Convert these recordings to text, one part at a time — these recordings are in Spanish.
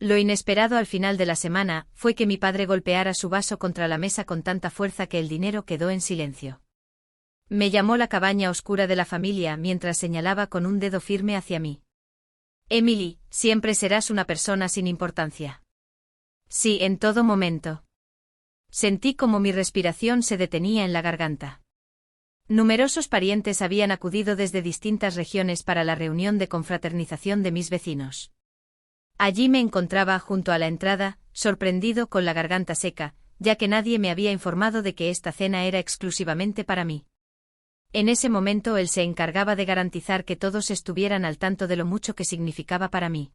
Lo inesperado al final de la semana fue que mi padre golpeara su vaso contra la mesa con tanta fuerza que el dinero quedó en silencio. Me llamó la cabaña oscura de la familia mientras señalaba con un dedo firme hacia mí. Emily, siempre serás una persona sin importancia. Sí, en todo momento. Sentí como mi respiración se detenía en la garganta. Numerosos parientes habían acudido desde distintas regiones para la reunión de confraternización de mis vecinos. Allí me encontraba junto a la entrada, sorprendido con la garganta seca, ya que nadie me había informado de que esta cena era exclusivamente para mí. En ese momento él se encargaba de garantizar que todos estuvieran al tanto de lo mucho que significaba para mí.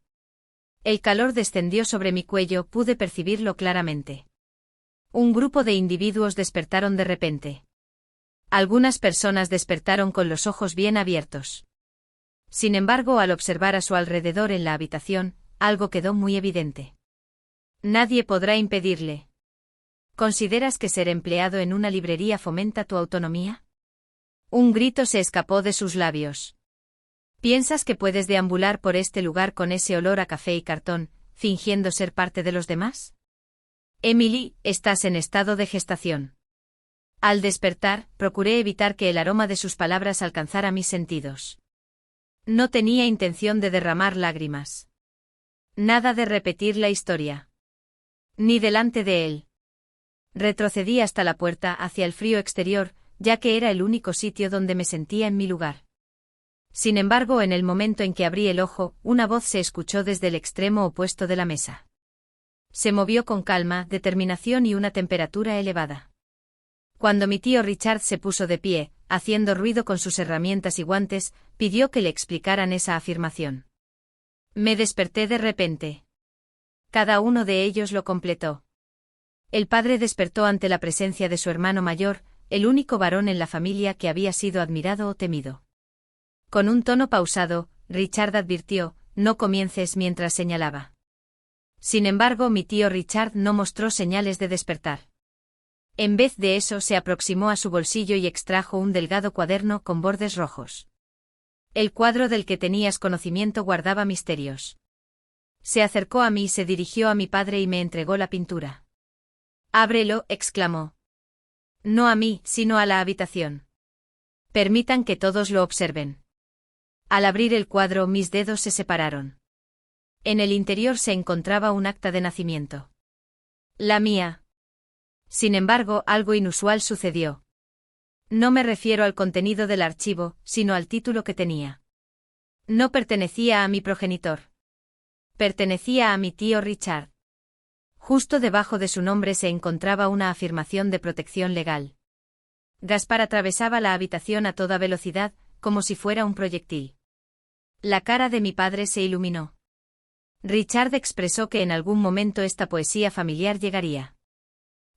El calor descendió sobre mi cuello, pude percibirlo claramente. Un grupo de individuos despertaron de repente. Algunas personas despertaron con los ojos bien abiertos. Sin embargo, al observar a su alrededor en la habitación, algo quedó muy evidente. Nadie podrá impedirle. ¿Consideras que ser empleado en una librería fomenta tu autonomía? Un grito se escapó de sus labios. ¿Piensas que puedes deambular por este lugar con ese olor a café y cartón, fingiendo ser parte de los demás? Emily, estás en estado de gestación. Al despertar, procuré evitar que el aroma de sus palabras alcanzara mis sentidos. No tenía intención de derramar lágrimas. Nada de repetir la historia. Ni delante de él. Retrocedí hasta la puerta hacia el frío exterior, ya que era el único sitio donde me sentía en mi lugar. Sin embargo, en el momento en que abrí el ojo, una voz se escuchó desde el extremo opuesto de la mesa. Se movió con calma, determinación y una temperatura elevada. Cuando mi tío Richard se puso de pie, haciendo ruido con sus herramientas y guantes, pidió que le explicaran esa afirmación. Me desperté de repente. Cada uno de ellos lo completó. El padre despertó ante la presencia de su hermano mayor, el único varón en la familia que había sido admirado o temido. Con un tono pausado, Richard advirtió, no comiences mientras señalaba. Sin embargo, mi tío Richard no mostró señales de despertar. En vez de eso, se aproximó a su bolsillo y extrajo un delgado cuaderno con bordes rojos. El cuadro del que tenías conocimiento guardaba misterios. Se acercó a mí, se dirigió a mi padre y me entregó la pintura. Ábrelo, exclamó. No a mí, sino a la habitación. Permitan que todos lo observen. Al abrir el cuadro, mis dedos se separaron. En el interior se encontraba un acta de nacimiento. La mía. Sin embargo, algo inusual sucedió. No me refiero al contenido del archivo, sino al título que tenía. No pertenecía a mi progenitor. Pertenecía a mi tío Richard. Justo debajo de su nombre se encontraba una afirmación de protección legal. Gaspar atravesaba la habitación a toda velocidad, como si fuera un proyectil. La cara de mi padre se iluminó. Richard expresó que en algún momento esta poesía familiar llegaría.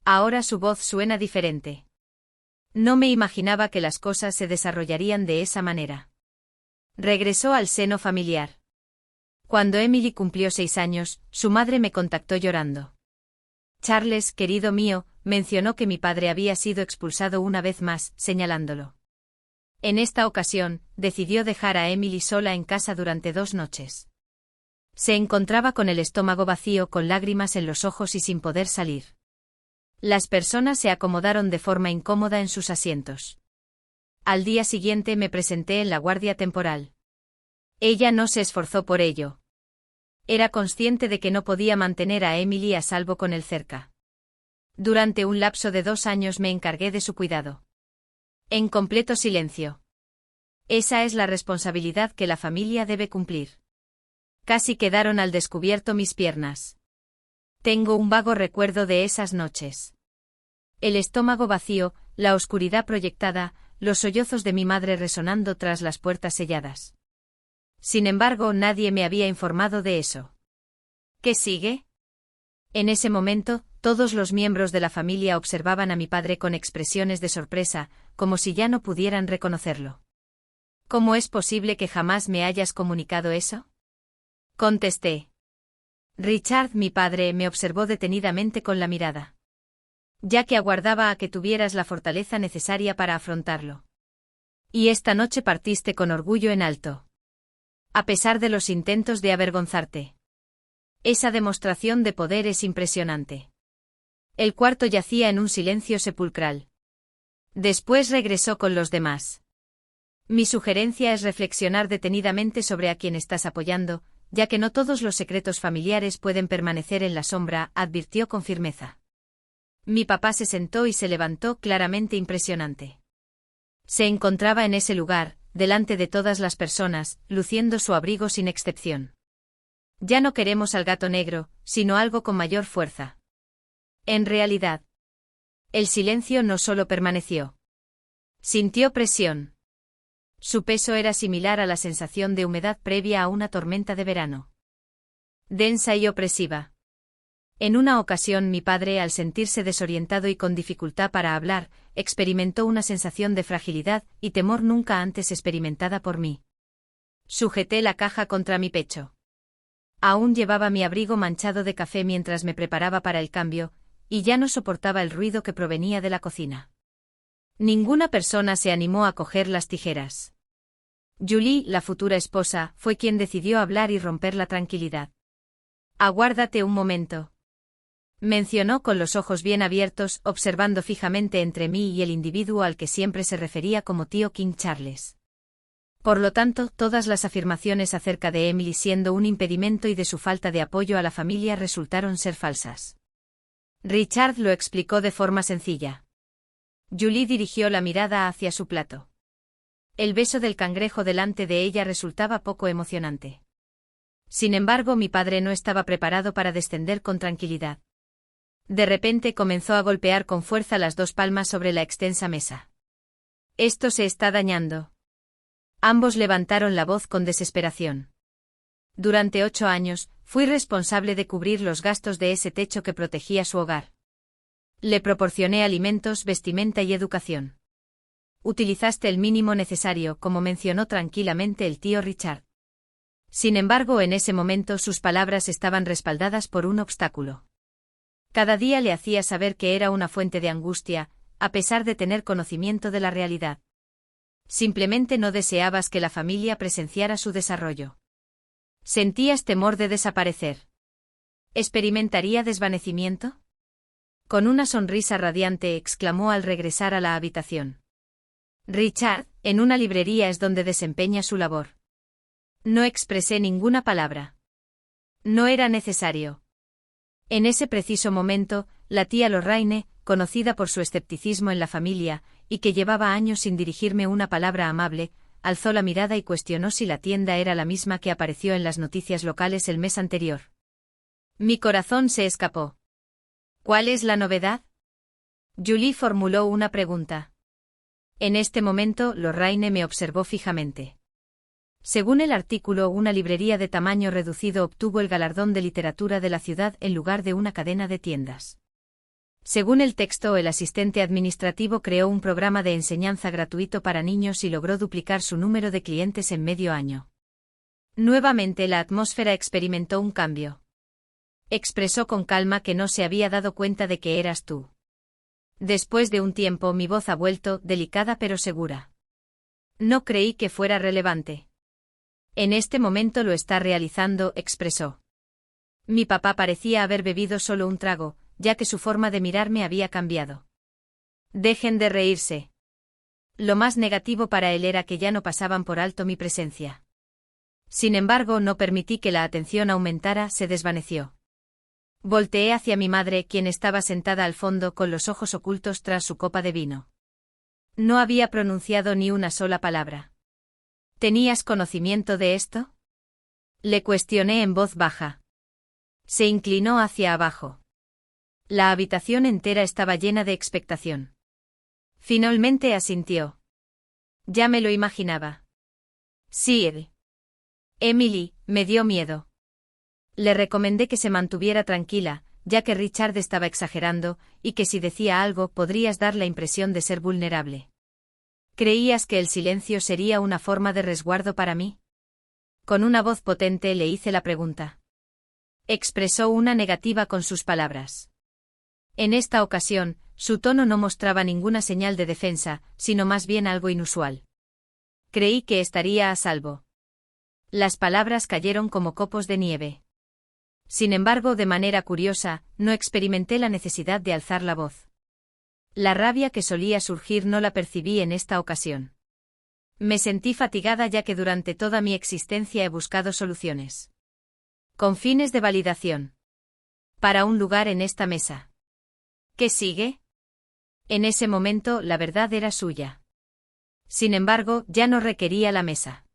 Ahora su voz suena diferente. No me imaginaba que las cosas se desarrollarían de esa manera. Regresó al seno familiar. Cuando Emily cumplió 6 años, su madre me contactó llorando. Charles, querido mío, mencionó que mi padre había sido expulsado una vez más, señalándolo. En esta ocasión, decidió dejar a Emily sola en casa durante 2 noches. Se encontraba con el estómago vacío, con lágrimas en los ojos y sin poder salir. Las personas se acomodaron de forma incómoda en sus asientos. Al día siguiente me presenté en la guardia temporal. Ella no se esforzó por ello. Era consciente de que no podía mantener a Emily a salvo con él cerca. Durante un lapso de 2 años me encargué de su cuidado. En completo silencio. Esa es la responsabilidad que la familia debe cumplir. Casi quedaron al descubierto mis piernas. Tengo un vago recuerdo de esas noches. El estómago vacío, la oscuridad proyectada, los sollozos de mi madre resonando tras las puertas selladas. Sin embargo, nadie me había informado de eso. ¿Qué sigue? En ese momento, todos los miembros de la familia observaban a mi padre con expresiones de sorpresa, como si ya no pudieran reconocerlo. ¿Cómo es posible que jamás me hayas comunicado eso? Contesté. Richard, mi padre, me observó detenidamente con la mirada. Ya que aguardaba a que tuvieras la fortaleza necesaria para afrontarlo. Y esta noche partiste con orgullo en alto. A pesar de los intentos de avergonzarte. Esa demostración de poder es impresionante. El cuarto yacía en un silencio sepulcral. Después regresó con los demás. Mi sugerencia es reflexionar detenidamente sobre a quién estás apoyando, ya que no todos los secretos familiares pueden permanecer en la sombra, advirtió con firmeza. Mi papá se sentó y se levantó, claramente impresionante. Se encontraba en ese lugar, delante de todas las personas, luciendo su abrigo sin excepción. Ya no queremos al gato negro, sino algo con mayor fuerza. En realidad, el silencio no solo permaneció. Sintió presión. Su peso era similar a la sensación de humedad previa a una tormenta de verano. Densa y opresiva. En una ocasión mi padre, al sentirse desorientado y con dificultad para hablar, experimentó una sensación de fragilidad y temor nunca antes experimentada por mí. Sujeté la caja contra mi pecho. Aún llevaba mi abrigo manchado de café mientras me preparaba para el cambio, y ya no soportaba el ruido que provenía de la cocina. Ninguna persona se animó a coger las tijeras. Julie, la futura esposa, fue quien decidió hablar y romper la tranquilidad. Aguárdate un momento. Mencionó con los ojos bien abiertos, observando fijamente entre mí y el individuo al que siempre se refería como tío King Charles. Por lo tanto, todas las afirmaciones acerca de Emily siendo un impedimento y de su falta de apoyo a la familia resultaron ser falsas. Richard lo explicó de forma sencilla. Julie dirigió la mirada hacia su plato. El beso del cangrejo delante de ella resultaba poco emocionante. Sin embargo, mi padre no estaba preparado para descender con tranquilidad. De repente comenzó a golpear con fuerza las dos palmas sobre la extensa mesa. Esto se está dañando. Ambos levantaron la voz con desesperación. Durante 8 años, fui responsable de cubrir los gastos de ese techo que protegía su hogar. Le proporcioné alimentos, vestimenta y educación. Utilizaste el mínimo necesario, como mencionó tranquilamente el tío Richard. Sin embargo, en ese momento sus palabras estaban respaldadas por un obstáculo. Cada día le hacía saber que era una fuente de angustia, a pesar de tener conocimiento de la realidad. Simplemente no deseabas que la familia presenciara su desarrollo. ¿Sentías temor de desaparecer? ¿Experimentaría desvanecimiento? Con una sonrisa radiante exclamó al regresar a la habitación. Richard, en una librería es donde desempeña su labor. No expresé ninguna palabra. No era necesario. En ese preciso momento, la tía Lorraine, conocida por su escepticismo en la familia, y que llevaba años sin dirigirme una palabra amable, alzó la mirada y cuestionó si la tienda era la misma que apareció en las noticias locales el mes anterior. Mi corazón se escapó. ¿Cuál es la novedad? Julie formuló una pregunta. En este momento, Lorraine me observó fijamente. Según el artículo, una librería de tamaño reducido obtuvo el galardón de literatura de la ciudad en lugar de una cadena de tiendas. Según el texto, el asistente administrativo creó un programa de enseñanza gratuito para niños y logró duplicar su número de clientes en medio año. Nuevamente la atmósfera experimentó un cambio. Expresó con calma que no se había dado cuenta de que eras tú. Después de un tiempo mi voz ha vuelto, delicada pero segura. No creí que fuera relevante. En este momento lo está realizando, expresó. Mi papá parecía haber bebido solo un trago, ya que su forma de mirarme había cambiado. Dejen de reírse. Lo más negativo para él era que ya no pasaban por alto mi presencia. Sin embargo, no permití que la atención aumentara, se desvaneció. Volteé hacia mi madre, quien estaba sentada al fondo con los ojos ocultos tras su copa de vino. No había pronunciado ni una sola palabra. ¿Tenías conocimiento de esto? Le cuestioné en voz baja. Se inclinó hacia abajo. La habitación entera estaba llena de expectación. Finalmente asintió. Ya me lo imaginaba. Sí. Emily, me dio miedo. Le recomendé que se mantuviera tranquila, ya que Richard estaba exagerando, y que si decía algo podrías dar la impresión de ser vulnerable. ¿Creías que el silencio sería una forma de resguardo para mí? Con una voz potente le hice la pregunta. Expresó una negativa con sus palabras. En esta ocasión, su tono no mostraba ninguna señal de defensa, sino más bien algo inusual. Creí que estaría a salvo. Las palabras cayeron como copos de nieve. Sin embargo, de manera curiosa, no experimenté la necesidad de alzar la voz. La rabia que solía surgir no la percibí en esta ocasión. Me sentí fatigada ya que durante toda mi existencia he buscado soluciones. Con fines de validación. Para un lugar en esta mesa. ¿Qué sigue? En ese momento, la verdad era suya. Sin embargo, ya no requería la mesa.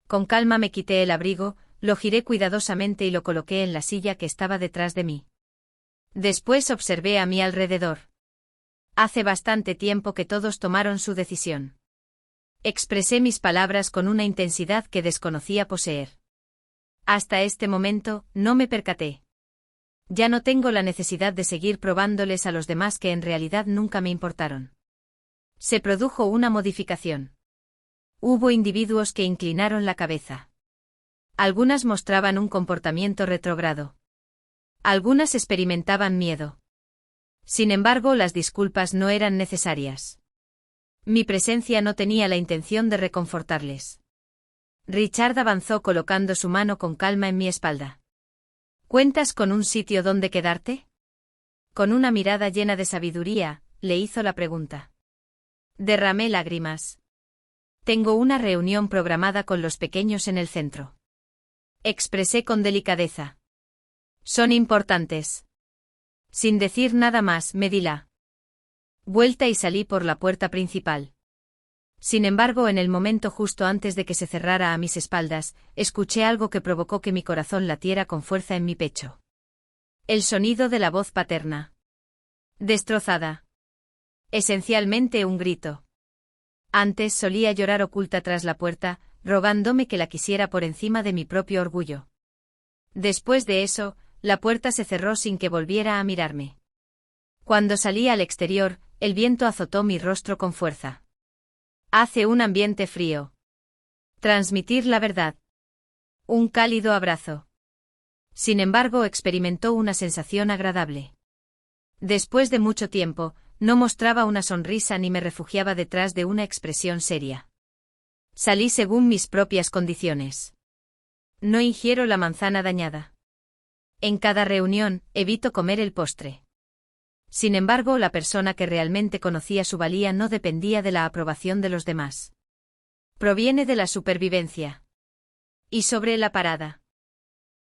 Con calma me quité el abrigo, lo giré cuidadosamente y lo coloqué en la silla que estaba detrás de mí. Después observé a mi alrededor. Hace bastante tiempo que todos tomaron su decisión. Expresé mis palabras con una intensidad que desconocía poseer. Hasta este momento, no me percaté. Ya no tengo la necesidad de seguir probándoles a los demás que en realidad nunca me importaron. Se produjo una modificación. Hubo individuos que inclinaron la cabeza. Algunas mostraban un comportamiento retrógrado. Algunas experimentaban miedo. Sin embargo, las disculpas no eran necesarias. Mi presencia no tenía la intención de reconfortarles. Richard avanzó colocando su mano con calma en mi espalda. ¿Cuentas con un sitio donde quedarte? Con una mirada llena de sabiduría, le hizo la pregunta. Derramé lágrimas. Tengo una reunión programada con los pequeños en el centro. Expresé con delicadeza. Son importantes. Sin decir nada más, me di la vuelta y salí por la puerta principal. Sin embargo, en el momento justo antes de que se cerrara a mis espaldas, escuché algo que provocó que mi corazón latiera con fuerza en mi pecho. El sonido de la voz paterna. Destrozada. Esencialmente un grito. Antes solía llorar oculta tras la puerta, rogándome que la quisiera por encima de mi propio orgullo. Después de eso, la puerta se cerró sin que volviera a mirarme. Cuando salí al exterior, el viento azotó mi rostro con fuerza. Hace un ambiente frío. Transmitir la verdad. Un cálido abrazo. Sin embargo, experimentó una sensación agradable. Después de mucho tiempo, no mostraba una sonrisa ni me refugiaba detrás de una expresión seria. Salí según mis propias condiciones. No ingiero la manzana dañada. En cada reunión, evito comer el postre. Sin embargo, la persona que realmente conocía su valía no dependía de la aprobación de los demás. Proviene de la supervivencia. Y sobre la parada.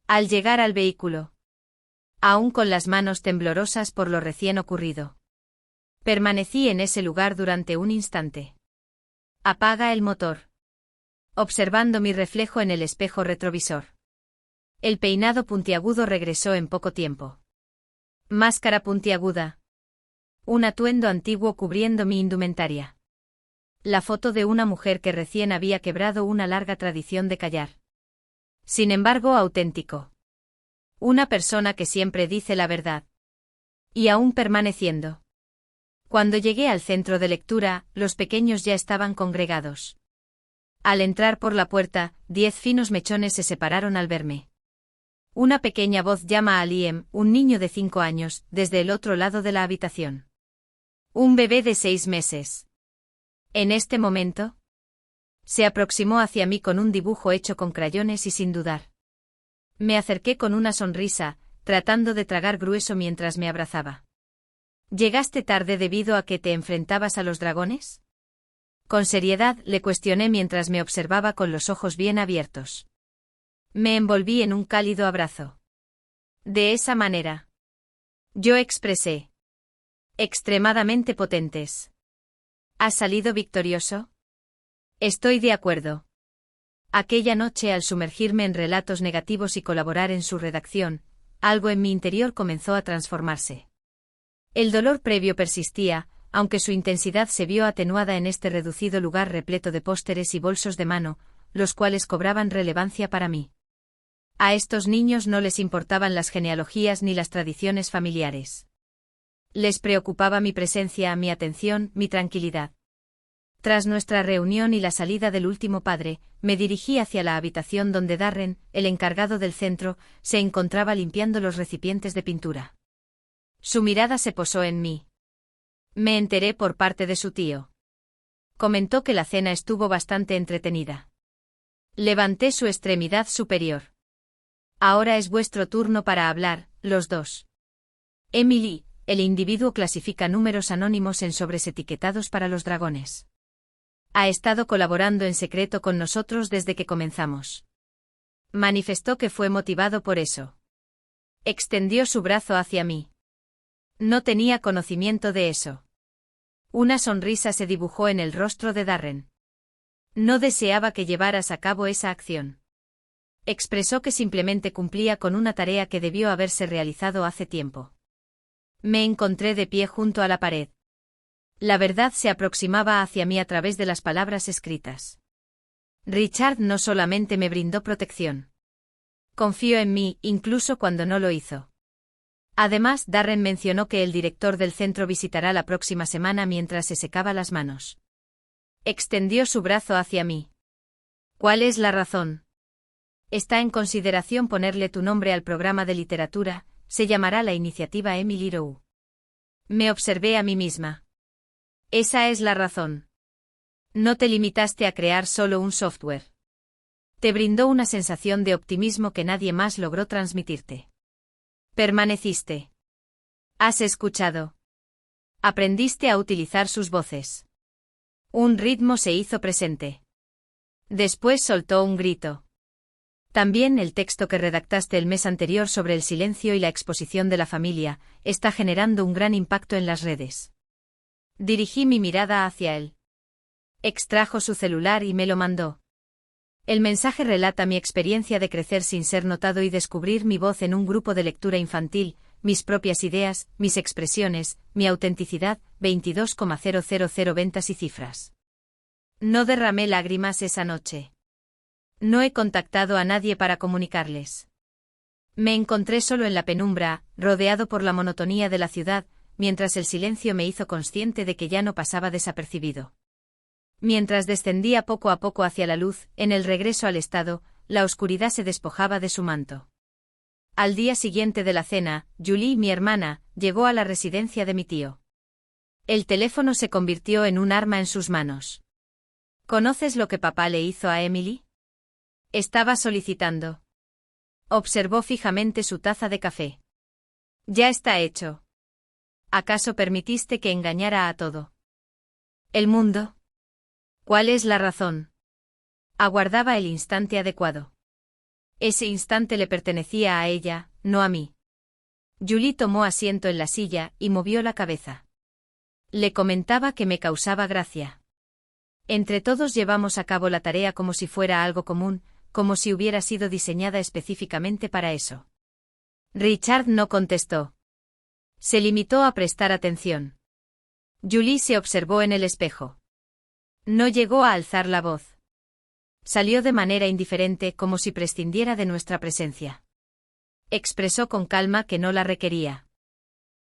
Al llegar al vehículo. Aún con las manos temblorosas por lo recién ocurrido. Permanecí en ese lugar durante un instante. Apaga el motor. Observando mi reflejo en el espejo retrovisor. El peinado puntiagudo regresó en poco tiempo. Máscara puntiaguda. Un atuendo antiguo cubriendo mi indumentaria. La foto de una mujer que recién había quebrado una larga tradición de callar. Sin embargo, auténtico. Una persona que siempre dice la verdad. Y aún permaneciendo. Cuando llegué al centro de lectura, los pequeños ya estaban congregados. Al entrar por la puerta, 10 finos mechones se separaron al verme. Una pequeña voz llama a Liam, un niño de 5 años, desde el otro lado de la habitación. Un bebé de 6 meses. En este momento, se aproximó hacia mí con un dibujo hecho con crayones y sin dudar. Me acerqué con una sonrisa, tratando de tragar grueso mientras me abrazaba. ¿Llegaste tarde debido a que te enfrentabas a los dragones? Con seriedad le cuestioné mientras me observaba con los ojos bien abiertos. Me envolví en un cálido abrazo. De esa manera. Yo expresé. Extremadamente potentes. ¿Has salido victorioso? Estoy de acuerdo. Aquella noche, al sumergirme en relatos negativos y colaborar en su redacción, algo en mi interior comenzó a transformarse. El dolor previo persistía, aunque su intensidad se vio atenuada en este reducido lugar repleto de pósteres y bolsos de mano, los cuales cobraban relevancia para mí. A estos niños no les importaban las genealogías ni las tradiciones familiares. Les preocupaba mi presencia, mi atención, mi tranquilidad. Tras nuestra reunión y la salida del último padre, me dirigí hacia la habitación donde Darren, el encargado del centro, se encontraba limpiando los recipientes de pintura. Su mirada se posó en mí. Me enteré por parte de su tío. Comentó que la cena estuvo bastante entretenida. Levanté su extremidad superior. Ahora es vuestro turno para hablar, los dos. Emily, el individuo clasifica números anónimos en sobres etiquetados para los dragones. Ha estado colaborando en secreto con nosotros desde que comenzamos. Manifestó que fue motivado por eso. Extendió su brazo hacia mí. No tenía conocimiento de eso. Una sonrisa se dibujó en el rostro de Darren. No deseaba que llevaras a cabo esa acción. Expresó que simplemente cumplía con una tarea que debió haberse realizado hace tiempo. Me encontré de pie junto a la pared. La verdad se aproximaba hacia mí a través de las palabras escritas. Richard no solamente me brindó protección. Confió en mí, incluso cuando no lo hizo. Además, Darren mencionó que el director del centro visitará la próxima semana mientras se secaba las manos. Extendió su brazo hacia mí. ¿Cuál es la razón? Está en consideración ponerle tu nombre al programa de literatura, se llamará la iniciativa Emily Rowe. Me observé a mí misma. Esa es la razón. No te limitaste a crear solo un software. Te brindó una sensación de optimismo que nadie más logró transmitirte. Permaneciste. Has escuchado. Aprendiste a utilizar sus voces. Un ritmo se hizo presente. Después soltó un grito. También el texto que redactaste el mes anterior sobre el silencio y la exposición de la familia está generando un gran impacto en las redes. Dirigí mi mirada hacia él. Extrajo su celular y me lo mandó. El mensaje relata mi experiencia de crecer sin ser notado y descubrir mi voz en un grupo de lectura infantil, mis propias ideas, mis expresiones, mi autenticidad, 22,000 ventas y cifras. No derramé lágrimas esa noche. No he contactado a nadie para comunicarles. Me encontré solo en la penumbra, rodeado por la monotonía de la ciudad, mientras el silencio me hizo consciente de que ya no pasaba desapercibido. Mientras descendía poco a poco hacia la luz, en el regreso al estado, la oscuridad se despojaba de su manto. Al día siguiente de la cena, Julie, mi hermana, llegó a la residencia de mi tío. El teléfono se convirtió en un arma en sus manos. ¿Conoces lo que papá le hizo a Emily? Estaba solicitando. Observó fijamente su taza de café. Ya está hecho. ¿Acaso permitiste que engañara a todo el mundo? ¿Cuál es la razón? Aguardaba el instante adecuado. Ese instante le pertenecía a ella, no a mí. Julie tomó asiento en la silla y movió la cabeza. Le comentaba que me causaba gracia. Entre todos llevamos a cabo la tarea como si fuera algo común, como si hubiera sido diseñada específicamente para eso. Richard no contestó. Se limitó a prestar atención. Julie se observó en el espejo. No llegó a alzar la voz. Salió de manera indiferente, como si prescindiera de nuestra presencia. Expresó con calma que no la requería.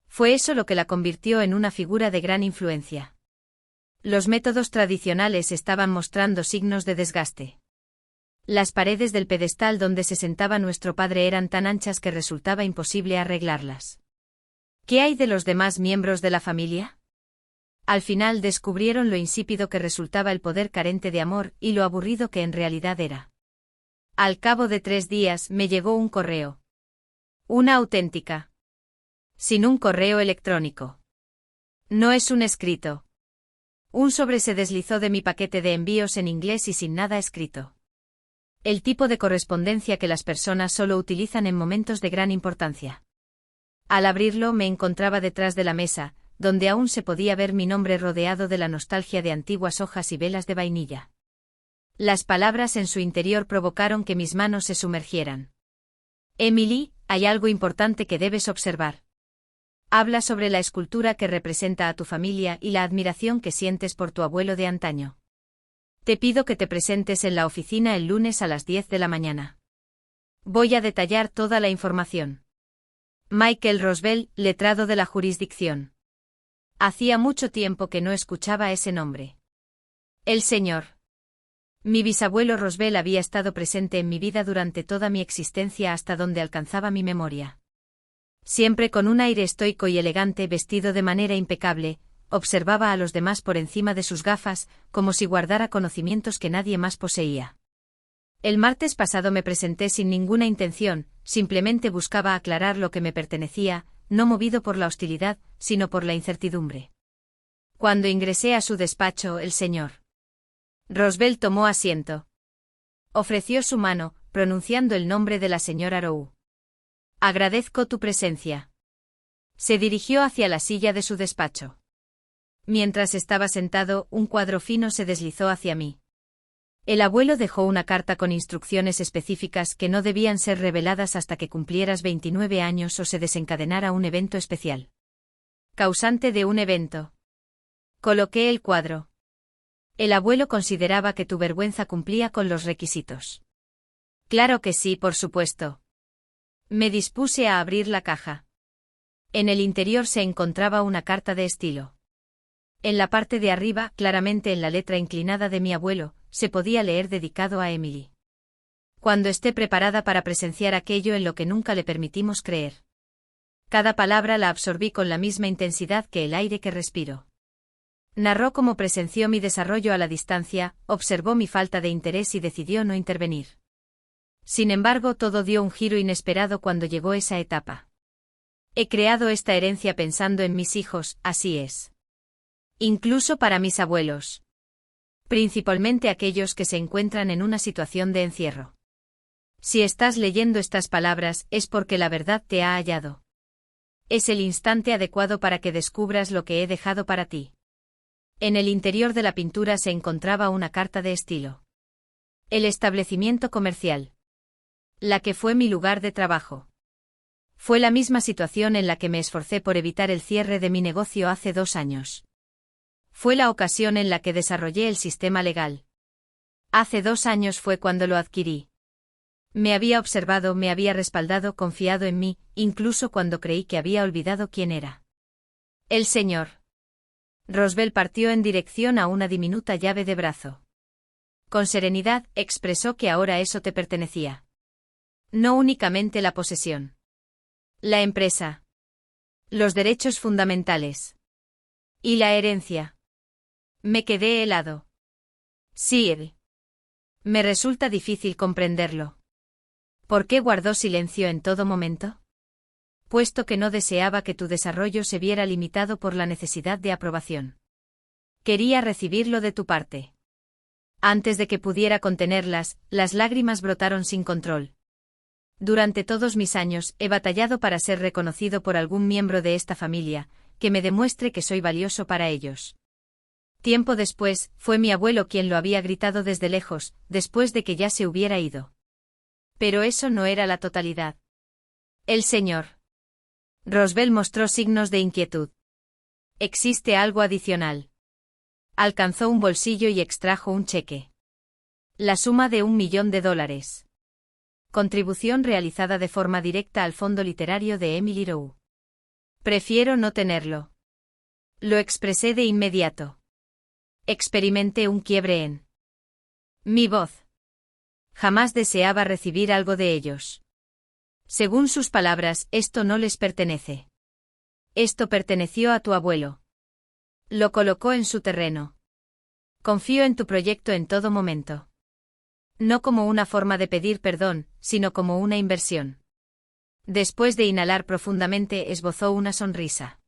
Fue eso lo que la convirtió en una figura de gran influencia. Los métodos tradicionales estaban mostrando signos de desgaste. Las paredes del pedestal donde se sentaba nuestro padre eran tan anchas que resultaba imposible arreglarlas. ¿Qué hay de los demás miembros de la familia? Al final descubrieron lo insípido que resultaba el poder carente de amor y lo aburrido que en realidad era. Al cabo de 3 días me llegó un correo. Una auténtica. Sin un correo electrónico. No es un escrito. Un sobre se deslizó de mi paquete de envíos en inglés y sin nada escrito. El tipo de correspondencia que las personas solo utilizan en momentos de gran importancia. Al abrirlo me encontraba detrás de la mesa, donde aún se podía ver mi nombre rodeado de la nostalgia de antiguas hojas y velas de vainilla. Las palabras en su interior provocaron que mis manos se sumergieran. Emily, hay algo importante que debes observar. Habla sobre la escultura que representa a tu familia y la admiración que sientes por tu abuelo de antaño. Te pido que te presentes en la oficina el lunes a las 10 de la mañana. Voy a detallar toda la información. Michael Roswell, letrado de la jurisdicción. Hacía mucho tiempo que no escuchaba ese nombre. El señor. Mi bisabuelo Roswell había estado presente en mi vida durante toda mi existencia hasta donde alcanzaba mi memoria. Siempre con un aire estoico y elegante, vestido de manera impecable, observaba a los demás por encima de sus gafas, como si guardara conocimientos que nadie más poseía. El martes pasado me presenté sin ninguna intención, simplemente buscaba aclarar lo que me pertenecía, no movido por la hostilidad, sino por la incertidumbre. Cuando ingresé a su despacho, el señor Roosevelt tomó asiento. Ofreció su mano, pronunciando el nombre de la señora Rowe. Agradezco tu presencia. Se dirigió hacia la silla de su despacho. Mientras estaba sentado, un cuadro fino se deslizó hacia mí. El abuelo dejó una carta con instrucciones específicas que no debían ser reveladas hasta que cumplieras 29 años o se desencadenara un evento especial. Causante de un evento. Coloqué el cuadro. El abuelo consideraba que tu vergüenza cumplía con los requisitos. Claro que sí, por supuesto. Me dispuse a abrir la caja. En el interior se encontraba una carta de estilo. En la parte de arriba, claramente en la letra inclinada de mi abuelo, se podía leer dedicado a Emily. Cuando esté preparada para presenciar aquello en lo que nunca le permitimos creer. Cada palabra la absorbí con la misma intensidad que el aire que respiro. Narró cómo presenció mi desarrollo a la distancia, observó mi falta de interés y decidió no intervenir. Sin embargo, todo dio un giro inesperado cuando llegó esa etapa. He creado esta herencia pensando en mis hijos, así es. Incluso para mis abuelos. Principalmente aquellos que se encuentran en una situación de encierro. Si estás leyendo estas palabras, es porque la verdad te ha hallado. Es el instante adecuado para que descubras lo que he dejado para ti. En el interior de la pintura se encontraba una carta de estilo. El establecimiento comercial. La que fue mi lugar de trabajo. Fue la misma situación en la que me esforcé por evitar el cierre de mi negocio hace 2 años. Fue la ocasión en la que desarrollé el sistema legal. Hace 2 años fue cuando lo adquirí. Me había observado, me había respaldado, confiado en mí, incluso cuando creí que había olvidado quién era. El señor Roosevelt partió en dirección a una diminuta llave de brazo. Con serenidad, expresó que ahora eso te pertenecía. No únicamente la posesión. La empresa. Los derechos fundamentales. Y la herencia. Me quedé helado. Sí. Me resulta difícil comprenderlo. ¿Por qué guardó silencio en todo momento? Puesto que no deseaba que tu desarrollo se viera limitado por la necesidad de aprobación. Quería recibirlo de tu parte. Antes de que pudiera contenerlas, las lágrimas brotaron sin control. Durante todos mis años he batallado para ser reconocido por algún miembro de esta familia, que me demuestre que soy valioso para ellos. Tiempo después, fue mi abuelo quien lo había gritado desde lejos, después de que ya se hubiera ido. Pero eso no era la totalidad. El señor Roosevelt mostró signos de inquietud. ¿Existe algo adicional? Alcanzó un bolsillo y extrajo un cheque. La suma de $1.000.000. Contribución realizada de forma directa al fondo literario de Emily Rowe. Prefiero no tenerlo. Lo expresé de inmediato. Experimenté un quiebre en mi voz. Jamás deseaba recibir algo de ellos. Según sus palabras, esto no les pertenece. Esto perteneció a tu abuelo. Lo colocó en su terreno. Confío en tu proyecto en todo momento. No como una forma de pedir perdón, sino como una inversión. Después de inhalar profundamente, esbozó una sonrisa.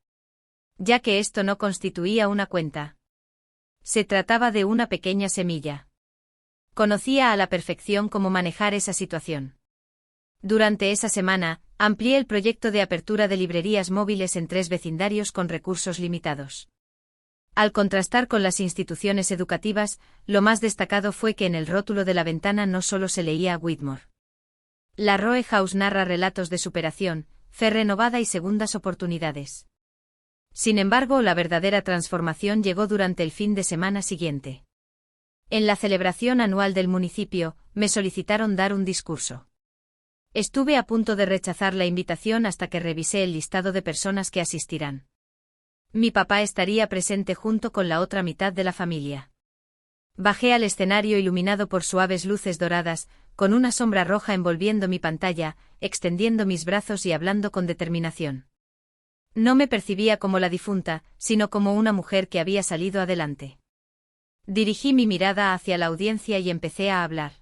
Ya que esto no constituía una cuenta. Se trataba de una pequeña semilla. Conocía a la perfección cómo manejar esa situación. Durante esa semana, amplié el proyecto de apertura de librerías móviles en 3 vecindarios con recursos limitados. Al contrastar con las instituciones educativas, lo más destacado fue que en el rótulo de la ventana no solo se leía Whitmore. La Roe House narra relatos de superación, fe renovada y segundas oportunidades. Sin embargo, la verdadera transformación llegó durante el fin de semana siguiente. En la celebración anual del municipio, me solicitaron dar un discurso. Estuve a punto de rechazar la invitación hasta que revisé el listado de personas que asistirán. Mi papá estaría presente junto con la otra mitad de la familia. Bajé al escenario iluminado por suaves luces doradas, con una sombra roja envolviendo mi pantalla, extendiendo mis brazos y hablando con determinación. No me percibía como la difunta, sino como una mujer que había salido adelante. Dirigí mi mirada hacia la audiencia y empecé a hablar.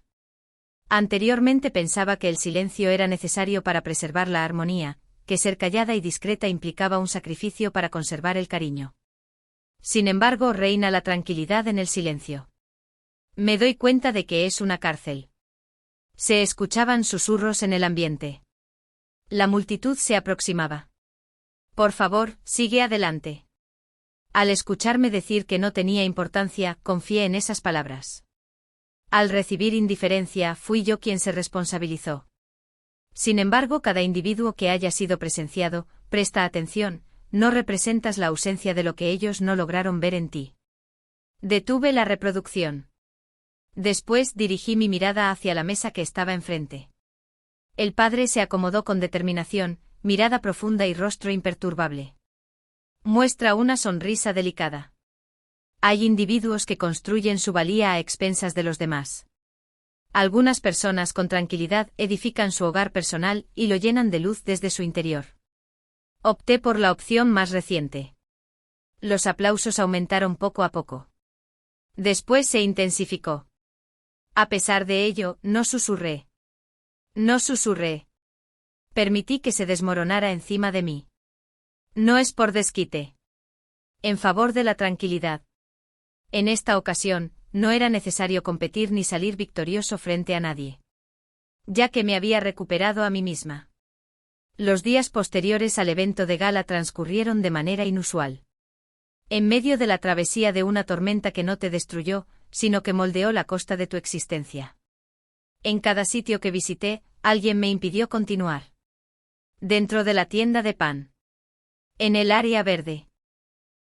Anteriormente pensaba que el silencio era necesario para preservar la armonía, que ser callada y discreta implicaba un sacrificio para conservar el cariño. Sin embargo, reina la tranquilidad en el silencio. Me doy cuenta de que es una cárcel. Se escuchaban susurros en el ambiente. La multitud se aproximaba. Por favor, sigue adelante. Al escucharme decir que no tenía importancia, confié en esas palabras. Al recibir indiferencia, fui yo quien se responsabilizó. Sin embargo, cada individuo que haya sido presenciado, presta atención, no representas la ausencia de lo que ellos no lograron ver en ti. Detuve la reproducción. Después dirigí mi mirada hacia la mesa que estaba enfrente. El padre se acomodó con determinación, mirada profunda y rostro imperturbable. Muestra una sonrisa delicada. Hay individuos que construyen su valía a expensas de los demás. Algunas personas con tranquilidad edifican su hogar personal y lo llenan de luz desde su interior. Opté por la opción más reciente. Los aplausos aumentaron poco a poco. Después se intensificó. A pesar de ello, no susurré. No susurré. Permití que se desmoronara encima de mí. No es por desquite. En favor de la tranquilidad. En esta ocasión, no era necesario competir ni salir victorioso frente a nadie. Ya que me había recuperado a mí misma. Los días posteriores al evento de gala transcurrieron de manera inusual. En medio de la travesía de una tormenta que no te destruyó, sino que moldeó la costa de tu existencia. En cada sitio que visité, alguien me impidió continuar. Dentro de la tienda de pan. En el área verde.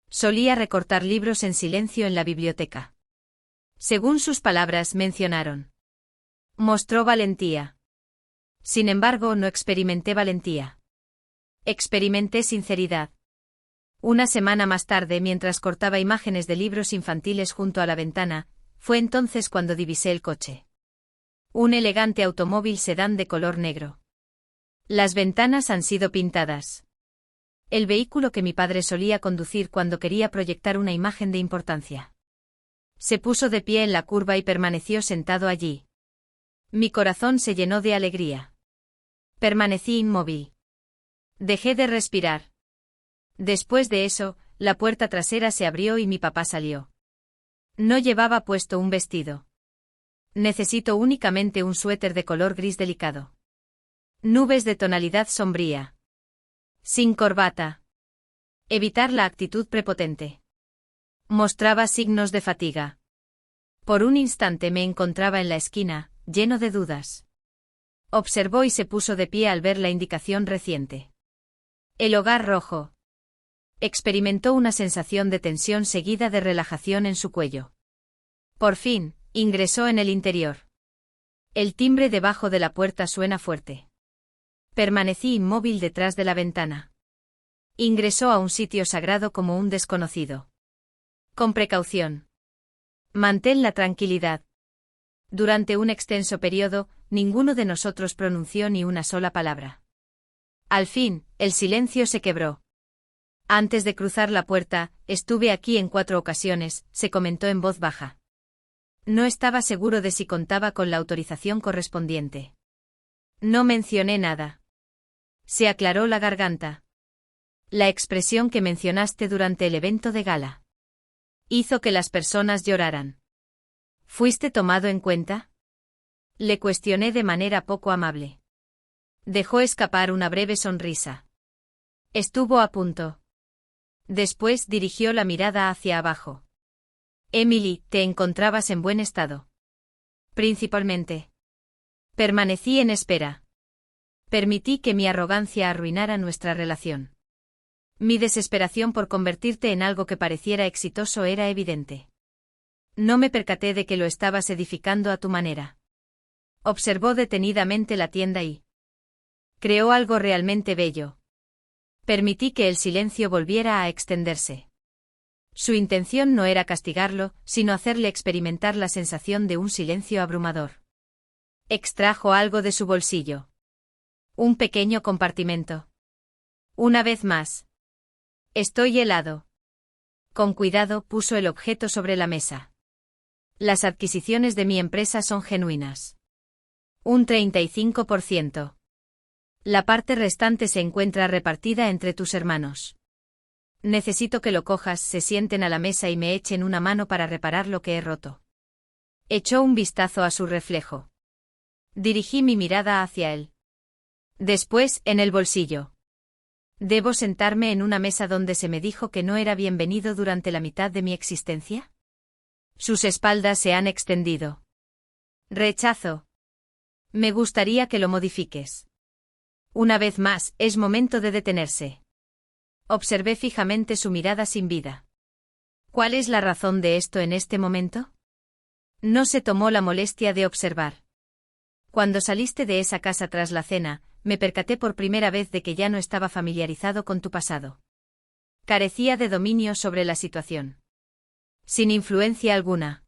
Solía recortar libros en silencio en la biblioteca. Según sus palabras mencionaron. Mostró valentía. Sin embargo, no experimenté valentía. Experimenté sinceridad. Una semana más tarde, mientras cortaba imágenes de libros infantiles junto a la ventana, fue entonces cuando divisé el coche. Un elegante automóvil sedán de color negro. Las ventanas han sido pintadas. El vehículo que mi padre solía conducir cuando quería proyectar una imagen de importancia. Se puso de pie en la curva y permaneció sentado allí. Mi corazón se llenó de alegría. Permanecí inmóvil. Dejé de respirar. Después de eso, la puerta trasera se abrió y mi papá salió. No llevaba puesto un vestido. Necesito únicamente un suéter de color gris delicado. Nubes de tonalidad sombría. Sin corbata. Evitar la actitud prepotente. Mostraba signos de fatiga. Por un instante me encontraba en la esquina, lleno de dudas. Observó y se puso de pie al ver la indicación reciente. El hogar rojo. Experimentó una sensación de tensión seguida de relajación en su cuello. Por fin, ingresó en el interior. El timbre debajo de la puerta suena fuerte. Permanecí inmóvil detrás de la ventana. Ingresó a un sitio sagrado como un desconocido. Con precaución. Mantén la tranquilidad. Durante un extenso periodo, ninguno de nosotros pronunció ni una sola palabra. Al fin, el silencio se quebró. Antes de cruzar la puerta, estuve aquí en 4 ocasiones, se comentó en voz baja. No estaba seguro de si contaba con la autorización correspondiente. No mencioné nada. Se aclaró la garganta. La expresión que mencionaste durante el evento de gala hizo que las personas lloraran. ¿Fuiste tomado en cuenta? Le cuestioné de manera poco amable. Dejó escapar una breve sonrisa. Estuvo a punto. Después dirigió la mirada hacia abajo. Emily, ¿te encontrabas en buen estado? Principalmente. Permanecí en espera. Permití que mi arrogancia arruinara nuestra relación. Mi desesperación por convertirte en algo que pareciera exitoso era evidente. No me percaté de que lo estabas edificando a tu manera. Observó detenidamente la tienda y creó algo realmente bello. Permití que el silencio volviera a extenderse. Su intención no era castigarlo, sino hacerle experimentar la sensación de un silencio abrumador. Extrajo algo de su bolsillo. Un pequeño compartimento. Una vez más. Estoy helado. Con cuidado puso el objeto sobre la mesa. Las adquisiciones de mi empresa son genuinas. Un 35%. La parte restante se encuentra repartida entre tus hermanos. Necesito que lo cojas, se sienten a la mesa y me echen una mano para reparar lo que he roto. Echó un vistazo a su reflejo. Dirigí mi mirada hacia él. Después, en el bolsillo. ¿Debo sentarme en una mesa donde se me dijo que no era bienvenido durante la mitad de mi existencia? Sus espaldas se han extendido. Rechazo. Me gustaría que lo modifiques. Una vez más, es momento de detenerse. Observé fijamente su mirada sin vida. ¿Cuál es la razón de esto en este momento? No se tomó la molestia de observar. Cuando saliste de esa casa tras la cena, me percaté por primera vez de que ya no estaba familiarizado con tu pasado. Carecía de dominio sobre la situación. Sin influencia alguna.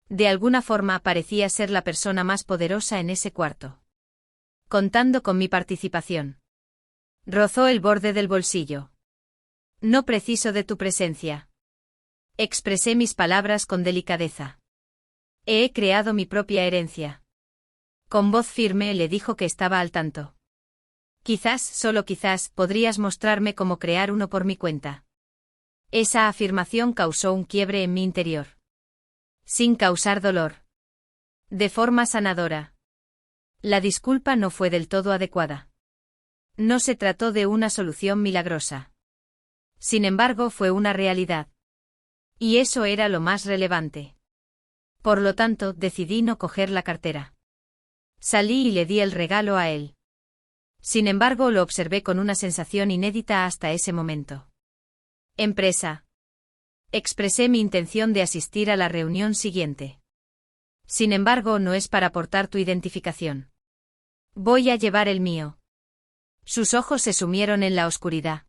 De alguna forma parecía ser la persona más poderosa en ese cuarto. Contando con mi participación. Rozó el borde del bolsillo. No preciso de tu presencia. Expresé mis palabras con delicadeza. He creado mi propia herencia. Con voz firme le dijo que estaba al tanto. Quizás, solo quizás, podrías mostrarme cómo crear uno por mi cuenta. Esa afirmación causó un quiebre en mi interior. Sin causar dolor. De forma sanadora. La disculpa no fue del todo adecuada. No se trató de una solución milagrosa. Sin embargo, fue una realidad. Y eso era lo más relevante. Por lo tanto, decidí no coger la cartera. Salí y le di el regalo a él. Sin embargo, lo observé con una sensación inédita hasta ese momento. Empresa. Expresé mi intención de asistir a la reunión siguiente. Sin embargo, no es para aportar tu identificación. Voy a llevar el mío. Sus ojos se sumieron en la oscuridad.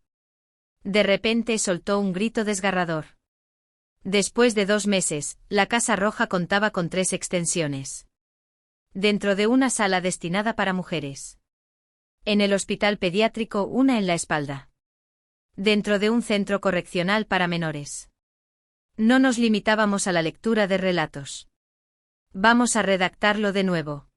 De repente soltó un grito desgarrador. Después de 2 meses, la Casa Roja contaba con 3 extensiones. Dentro de una sala destinada para mujeres. En el hospital pediátrico una en la espalda. Dentro de un centro correccional para menores. No nos limitábamos a la lectura de relatos. Vamos a redactarlo de nuevo.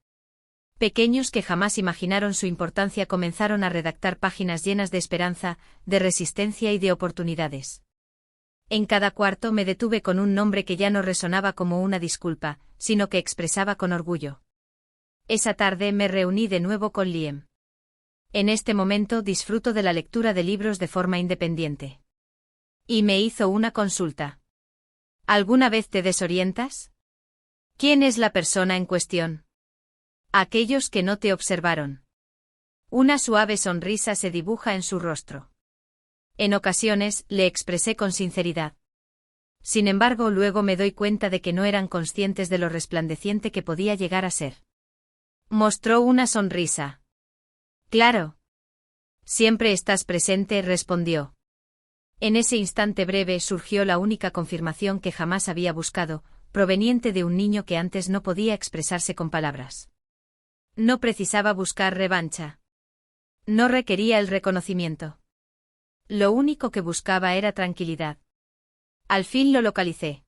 Pequeños que jamás imaginaron su importancia comenzaron a redactar páginas llenas de esperanza, de resistencia y de oportunidades. En cada cuarto me detuve con un nombre que ya no resonaba como una disculpa, sino que expresaba con orgullo. Esa tarde me reuní de nuevo con Liam. En este momento disfruto de la lectura de libros de forma independiente. Y me hizo una consulta. ¿Alguna vez te desorientas? ¿Quién es la persona en cuestión? Aquellos que no te observaron. Una suave sonrisa se dibuja en su rostro. En ocasiones, le expresé con sinceridad. Sin embargo, luego me doy cuenta de que no eran conscientes de lo resplandeciente que podía llegar a ser. Mostró una sonrisa. Claro. Siempre estás presente, respondió. En ese instante breve surgió la única confirmación que jamás había buscado, proveniente de un niño que antes no podía expresarse con palabras. No precisaba buscar revancha. No requería el reconocimiento. Lo único que buscaba era tranquilidad. Al fin lo localicé.